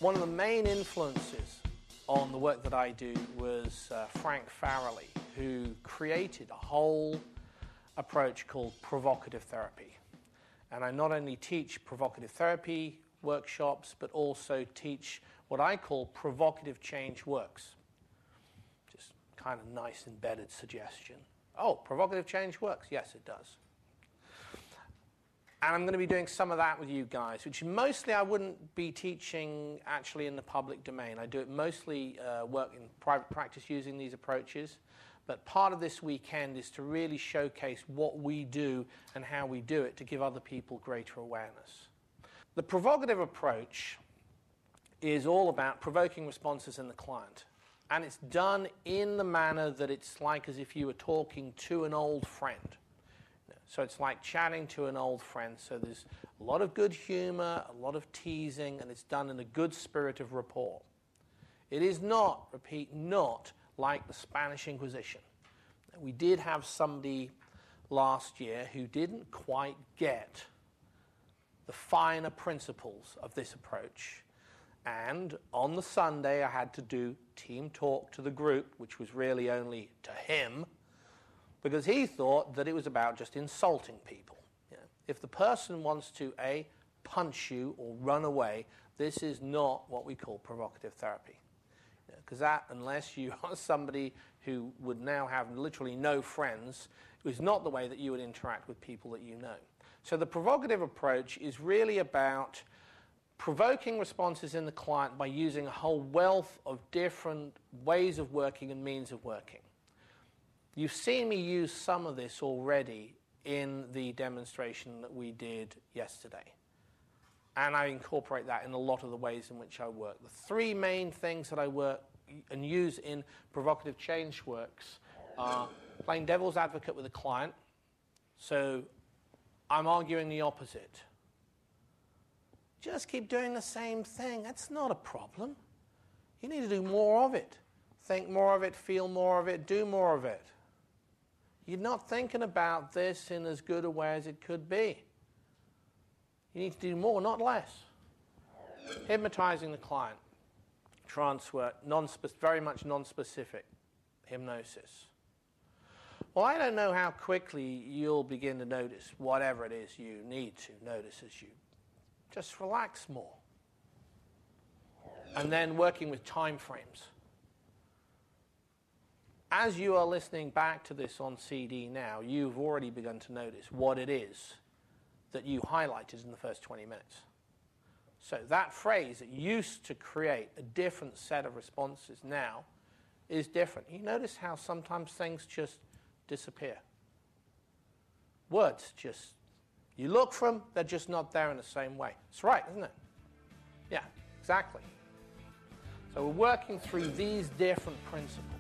One of the main influences on the work that I do was Frank Farrelly, who created a whole approach called provocative therapy. And I not only teach provocative therapy workshops, but also teach what I call provocative change works. Just kind of nice embedded suggestion. Oh, provocative change works? Yes, it does. And I'm going to be doing some of that with you guys, which mostly I wouldn't be teaching actually in the public domain. I do it mostly work in private practice using these approaches. But part of this weekend is to really showcase what we do and how we do it to give other people greater awareness. The provocative approach is all about provoking responses in the client. And it's done in the manner that it's like as if you were talking to an old friend. So it's like chatting to an old friend. So there's a lot of good humor, a lot of teasing, and it's done in a good spirit of rapport. It is not, repeat, not like the Spanish Inquisition. We did have somebody last year who didn't quite get the finer principles of this approach. And on the Sunday, I had to do team talk to the group, which was really only to him, because he thought that it was about just insulting people. You know, if the person wants to, A, punch you or run away, this is not what we call provocative therapy. Because that, unless you are somebody who would now have literally no friends, is not the way that you would interact with people that you know. So the provocative approach is really about provoking responses in the client by using a whole wealth of different ways of working and means of working. You've seen me use some of this already in the demonstration that we did yesterday. And I incorporate that in a lot of the ways in which I work. The three main things that I work and use in provocative change works are playing devil's advocate with a client. So I'm arguing the opposite. Just keep doing the same thing. That's not a problem. You need to do more of it. Think more of it, feel more of it, do more of it. You're not thinking about this in as good a way as it could be. You need to do more, not less. Hypnotizing the client. Trance work, very much non-specific hypnosis. Well, I don't know how quickly you'll begin to notice whatever it is you need to notice as you just relax more. And then working with time frames. As you are listening back to this on CD now, you've already begun to notice what it is that you highlighted in the first 20 minutes. So that phrase that used to create a different set of responses now is different. You notice how sometimes things just disappear. Words just, you look for them, they're just not there in the same way. It's right, isn't it? Yeah, exactly. So we're working through these different principles.